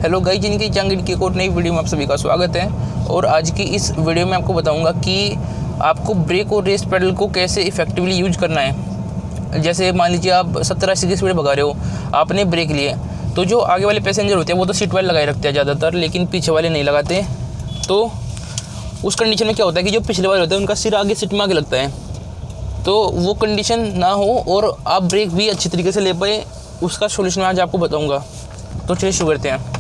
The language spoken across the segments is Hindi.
हेलो गाइस, जिनकी जंगल की एक और नई वीडियो में आप सभी का स्वागत है। और आज की इस वीडियो में आपको बताऊंगा कि आपको ब्रेक और रेस पेडल को कैसे इफेक्टिवली यूज करना है। जैसे मान लीजिए आप 70-80 की स्पीड भगा रहे हो, आपने ब्रेक लिए, तो जो आगे वाले पैसेंजर होते हैं वो तो सीट बेल्ट लगाए रखते हैं ज़्यादातर, लेकिन पीछे वाले नहीं लगाते। तो उस कंडीशन में क्या होता है कि जो पिछले वाले होते हैं उनका सिर आगे सीट में आगे लगता है, तो वो कंडीशन ना हो और आप ब्रेक भी अच्छी तरीके से ले पाए, उसका सोल्यूशन मैं आज आपको बताऊँगा। तो चलिए शुरू करते हैं।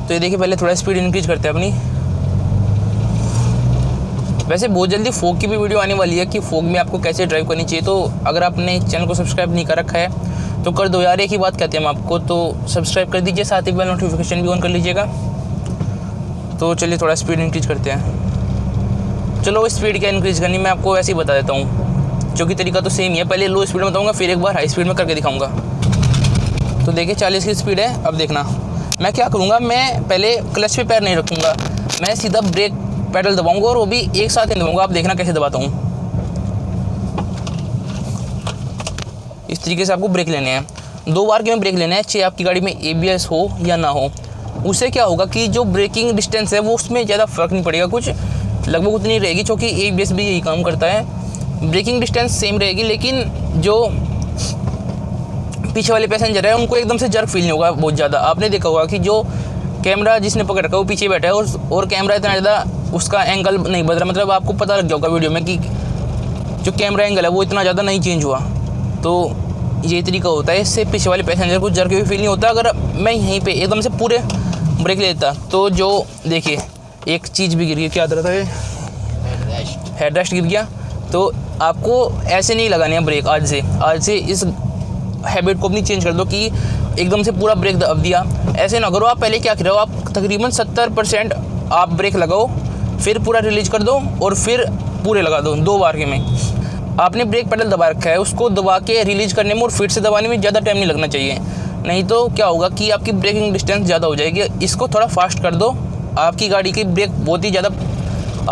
तो ये देखिए, पहले थोड़ा स्पीड इंक्रीज करते हैं अपनी। वैसे बहुत जल्दी फोग की भी वीडियो आने वाली है कि फोग में आपको कैसे ड्राइव करनी चाहिए। तो अगर आपने चैनल को सब्सक्राइब नहीं कर रखा है तो कर दो यार, एक ही बात कहते हैं हम आपको, तो सब्सक्राइब कर दीजिए, साथ ही बेल नोटिफिकेशन भी ऑन कर लीजिएगा। तो चलिए थोड़ा स्पीड इंक्रीज करते हैं। चलो स्पीड क्या इंक्रीज करनी मैं आपको ऐसे ही बता देता हूँ, जो कि तरीका तो सेम ही है। पहले लो स्पीड में बताऊँगा, फिर एक बार हाई स्पीड में करके दिखाऊँगा। तो देखिए 40 की स्पीड है। अब देखना मैं क्या करूँगा, मैं पहले क्लच पे पैर नहीं रखूँगा, मैं सीधा ब्रेक पैडल दबाऊँगा, और वो भी एक साथ नहीं दबाऊँगा। आप देखना कैसे दबाता हूँ। इस तरीके से आपको ब्रेक लेने हैं, 2 बार के में ब्रेक लेना है, चाहे आपकी गाड़ी में ABS हो या ना हो। उससे क्या होगा कि जो ब्रेकिंग डिस्टेंस है वो उसमें ज़्यादा फ़र्क नहीं पड़ेगा, कुछ लगभग उतनी रहेगी, क्योंकि ABS भी यही काम करता है। ब्रेकिंग डिस्टेंस सेम रहेगी, लेकिन जो पीछे वाले पैसेंजर है उनको एकदम से जर्क फील नहीं होगा बहुत ज़्यादा। आपने देखा होगा कि जो कैमरा जिसने पकड़ रखा है वो पीछे बैठा है, और कैमरा इतना ज़्यादा उसका एंगल नहीं बदल रहा, मतलब आपको पता लग जाएगा वीडियो में कि जो कैमरा एंगल है वो इतना ज़्यादा नहीं चेंज हुआ। तो ये तरीका होता है, इससे पीछे वाले पैसेंजर को जर्क भी फील नहीं होता। अगर मैं यहीं पर एकदम से पूरे ब्रेक लेता तो जो देखिए एक चीज़ भी गिर गई, क्या आता था, हेडरेस्ट गिर गया। तो आपको ऐसे नहीं लगाने हैं ब्रेक। आज से इस हैबिट को अपनी चेंज कर दो कि एकदम से पूरा ब्रेक दब दिया, ऐसे ना करो। आप पहले क्या करो, आप तकरीबन 70% आप ब्रेक लगाओ, फिर पूरा रिलीज कर दो और फिर पूरे लगा दो। 2 बार के में आपने ब्रेक पेडल दबा रखा है, उसको दबा के रिलीज करने में और फिर से दबाने में ज़्यादा टाइम नहीं लगना चाहिए, नहीं तो क्या होगा कि आपकी ब्रेकिंग डिस्टेंस ज़्यादा हो जाएगी। इसको थोड़ा फास्ट कर दो, आपकी गाड़ी की ब्रेक बहुत ही ज़्यादा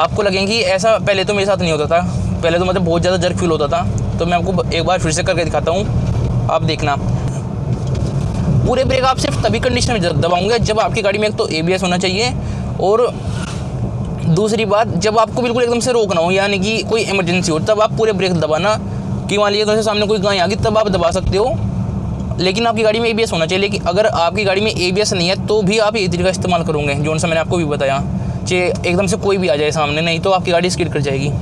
आपको लगेंगी। ऐसा पहले तो मेरे साथ नहीं होता था, पहले तो मतलब बहुत ज़्यादा जर्क फील होता था। तो मैं आपको एक बार फिर से करके दिखाता हूँ, आप देखना। पूरे ब्रेक आप सिर्फ तभी कंडीशन में दबाऊंगे जब आपकी गाड़ी में एक तो ABS होना चाहिए, और दूसरी बात जब आपको बिल्कुल एकदम से रोकना हो, यानी कि कोई इमरजेंसी हो, तब आप पूरे ब्रेक दबाना। कि मान लीजिए तो सामने कोई गाय आ गई तब आप दबा सकते हो, लेकिन आपकी गाड़ी में ABS होना चाहिए। लेकिन अगर आपकी गाड़ी में ABS नहीं है तो भी आप ये तरीका इस्तेमाल करोगे, जो सा मैंने आपको भी बताया, चाहे एकदम से कोई भी आ जाए सामने, नहीं तो आपकी गाड़ी स्किड कर जाएगी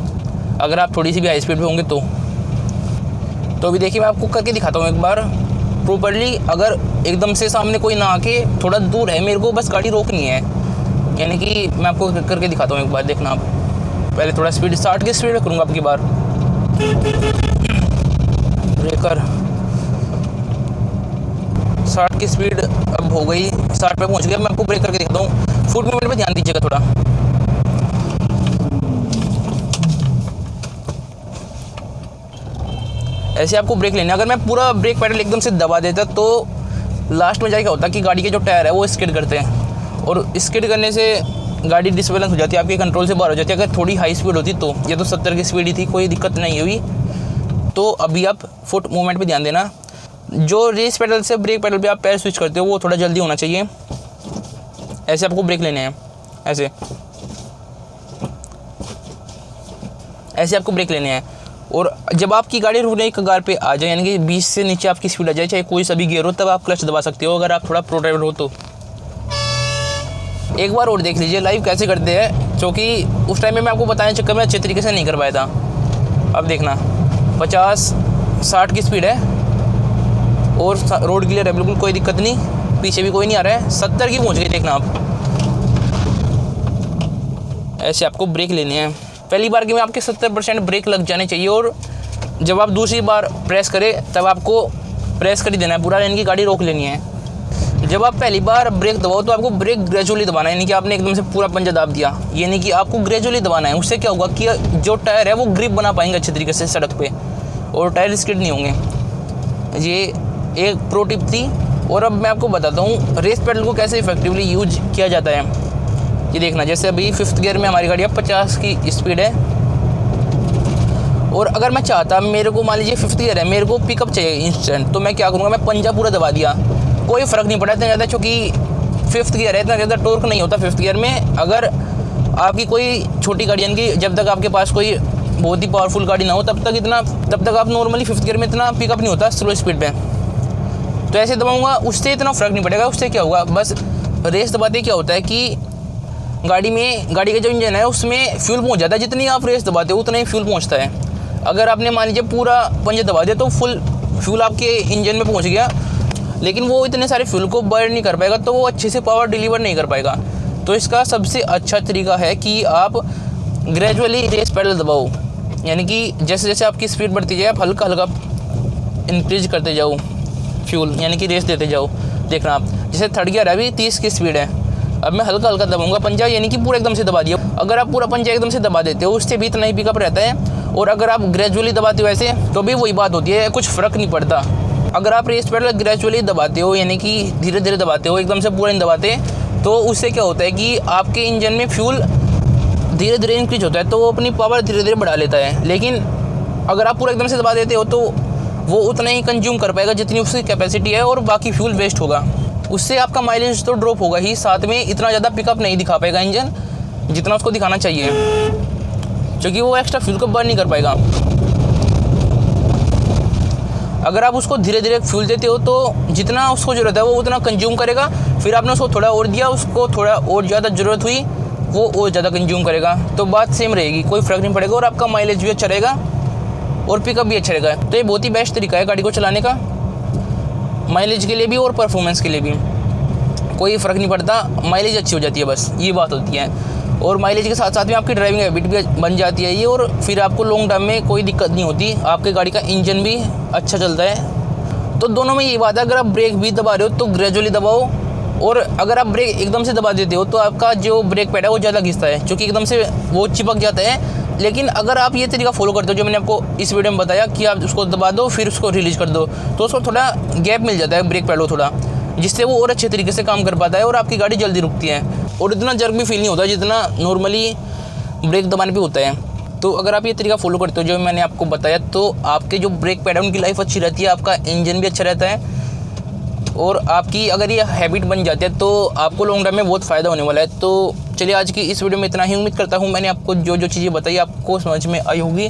अगर आप थोड़ी सी भी हाई स्पीड पे होंगे तो अभी देखिए मैं आपको करके दिखाता हूँ एक बार प्रॉपर्ली। अगर एकदम से सामने कोई ना आके थोड़ा दूर है, मेरे को बस गाड़ी रोकनी है, यानी कि मैं आपको करके दिखाता हूँ एक बार, देखना आप। पहले थोड़ा स्पीड 60 की स्पीड में करूँगा आपकी बार। ब्रेकर 60 की स्पीड अब हो गई, 60 पे पहुँच गया। मैं आपको ब्रेक करके दिखाता हूँ। फुट मूवमेंट पे ध्यान दीजिएगा थोड़ा। ऐसे आपको ब्रेक लेना है। अगर मैं पूरा ब्रेक पैडल एकदम से दबा देता तो लास्ट में जाके क्या होता कि गाड़ी के जो टायर है वो स्किड करते हैं, और स्किड करने से गाड़ी डिसबैलेंस हो जाती है, आपके कंट्रोल से बाहर हो जाती है। अगर थोड़ी हाई स्पीड होती तो, ये तो 70 की स्पीड ही थी, कोई दिक्कत नहीं हुई। तो अभी आप फुट मूवमेंट पे ध्यान देना। जो रेस पैडल से ब्रेक पैडल पे आप पैर स्विच करते हो वो थोड़ा जल्दी होना चाहिए। ऐसे आपको ब्रेक लेने हैं, ऐसे आपको ब्रेक लेने हैं। और जब आपकी गाड़ी रुकने की कगार पे आ जाए, यानी कि 20 से नीचे आपकी स्पीड आ जाए, चाहे कोई सा भी गियर हो, तब आप क्लच दबा सकते हो, अगर आप थोड़ा प्रो ड्राइवर हो तो। एक बार और देख लीजिए लाइव कैसे करते हैं, क्योंकि उस टाइम में मैं आपको बताने चक्कर में अच्छे तरीके से नहीं कर पाया था। अब देखना 50-60 की स्पीड है और रोड क्लियर है, बिल्कुल कोई दिक्कत नहीं, पीछे भी कोई नहीं आ रहा है। 70 की पहुँच गई, देखना आप। ऐसे आपको ब्रेक लेने हैं। पहली बार के में आपके 70% ब्रेक लग जाने चाहिए, और जब आप दूसरी बार प्रेस करें तब आपको प्रेस कर ही देना है पूरा, यानी कि गाड़ी रोक लेनी है। जब आप पहली बार ब्रेक दबाओ तो आपको ब्रेक ग्रेजुअली दबाना है, यानी कि आपने एकदम से पूरा पंजा दाब दिया, ये नहीं कि आपको ग्रेजुअली दबाना है। उससे क्या होगा कि जो टायर है वो ग्रिप बना पाएंगे अच्छे तरीके से सड़क पे, और टायर स्किड नहीं होंगे। ये एक प्रो टिप थी। और अब मैं आपको बताता हूँ रेस पेडल को कैसे इफेक्टिवली यूज किया जाता है। ये देखना, जैसे अभी 5th गियर में हमारी गाड़ी अब 50 की स्पीड है, और अगर मैं चाहता, मेरे को मान लीजिए 5th गियर है, मेरे को पिकअप चाहिए इंस्टेंट, तो मैं क्या करूँगा, मैं पंजा पूरा दबा दिया, कोई फ़र्क नहीं पड़ा इतना ज़्यादा, चूँकि 5th गियर है, इतना ज़्यादा टॉर्क नहीं होता 5th गियर में। अगर आपकी कोई छोटी गाड़ी, यानी कि जब तक आपके पास कोई बहुत ही पावरफुल गाड़ी ना हो तब तक आप नॉर्मली 5th गियर में इतना पिकअप नहीं होता स्लो स्पीड पे। तो ऐसे दबाऊंगा, उससे इतना फ़र्क नहीं पड़ेगा। उससे क्या होगा, बस रेस दबाते क्या होता है कि गाड़ी का जो इंजन है उसमें फ्यूल पहुंच जाता है। जितनी आप रेस दबाते हो उतना ही फ्यूल पहुंचता है। अगर आपने मान लीजिए पूरा पंजा दबा दिया तो फुल फ्यूल आपके इंजन में पहुंच गया, लेकिन वो इतने सारे फ्यूल को बर्न नहीं कर पाएगा, तो वो अच्छे से पावर डिलीवर नहीं कर पाएगा। तो इसका सबसे अच्छा तरीका है कि आप ग्रेजुअली रेस पेडल दबाओ, यानी कि जैसे जैसे आपकी स्पीड बढ़ती जाए आप हल्का हल्का इंक्रीज करते जाओ फ्यूल, यानी कि रेस देते जाओ। देखना आप, जैसे 3rd गियर अभी 30 की स्पीड है, अब मैं हल्का हल्का दबाऊंगा पंजा, यानी कि पूरा एकदम से दबा दिया। अगर आप पूरा पंजा एकदम से दबा देते हो उससे भी इतना ही पिकअप रहता है, और अगर आप ग्रेजुअली दबाते हो ऐसे तो भी वही बात होती है, कुछ फ़र्क नहीं पड़ता। अगर आप रेस पेडल ग्रेजुअली दबाते हो, यानी कि धीरे धीरे दबाते हो, एकदम से पूरा नहीं दबाते, तो उससे क्या होता है कि आपके इंजन में फ्यूल धीरे धीरे इंक्रीज होता है, तो वो अपनी पावर धीरे धीरे बढ़ा लेता है। लेकिन अगर आप पूरा एकदम से दबा देते हो तो वो उतना ही कंज्यूम कर पाएगा जितनी उसकी कैपेसिटी है, और बाकी फ्यूल वेस्ट होगा। उससे आपका माइलेज तो ड्रॉप होगा ही, साथ में इतना ज़्यादा पिकअप नहीं दिखा पाएगा इंजन जितना उसको दिखाना चाहिए, क्योंकि वो एक्स्ट्रा फ्यूल को बर्न नहीं कर पाएगा। अगर आप उसको धीरे धीरे फ्यूल देते हो तो जितना उसको ज़रूरत है वो उतना कंज्यूम करेगा, फिर आपने उसको थोड़ा और दिया, उसको थोड़ा और ज़्यादा ज़रूरत हुई, वो और ज़्यादा कंज्यूम करेगा, तो बात सेम रहेगी, कोई फ़र्क नहीं पड़ेगा, और आपका माइलेज भी अच्छा रहेगा और पिकअप भी अच्छा रहेगा। तो ये बहुत ही बेस्ट तरीका है गाड़ी को चलाने का, माइलेज के लिए भी और परफॉर्मेंस के लिए भी। कोई फ़र्क नहीं पड़ता, माइलेज अच्छी हो जाती है, बस ये बात होती है। और माइलेज के साथ साथ में आपकी ड्राइविंग हैबिट भी बन जाती है ये, और फिर आपको लॉन्ग टर्म में कोई दिक्कत नहीं होती, आपके गाड़ी का इंजन भी अच्छा चलता है। तो दोनों में ये बात है, अगर आप ब्रेक भी दबा रहे हो तो ग्रेजुअली दबाओ, और अगर आप ब्रेक एकदम से दबा देते हो तो आपका जो ब्रेक पैड है वो ज़्यादा घिसता है, क्योंकि एकदम से वो चिपक जाता है। लेकिन अगर आप ये तरीका फॉलो करते हो जो मैंने आपको इस वीडियो में बताया कि आप उसको दबा दो फिर उसको रिलीज कर दो, तो उसको थोड़ा गैप मिल जाता है ब्रेक पैड को थोड़ा, जिससे वो और अच्छे तरीके से काम कर पाता है और आपकी गाड़ी जल्दी रुकती है, और इतना जर्क भी फील नहीं होता जितना नॉर्मली ब्रेक दबाने पे होता है। तो अगर आप ये तरीका फॉलो करते हो जो मैंने आपको बताया, तो आपके जो ब्रेक पैड है उनकी लाइफ अच्छी रहती है, आपका इंजन भी अच्छा रहता है, और आपकी अगर ये हैबिट बन जाती है तो आपको लॉन्ग टर्म में बहुत फ़ायदा होने वाला है। तो चलिए आज की इस वीडियो में इतना ही। उम्मीद करता हूँ मैंने आपको जो जो चीज़ें बताई आपको समझ में आई होगी,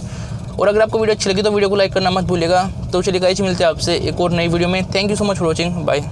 और अगर आपको वीडियो अच्छी लगी तो वीडियो को लाइक करना मत भूलिएगा। तो चलिए गाइस, मिलते हैं आपसे एक और नई वीडियो में। Thank you so much for watching, bye.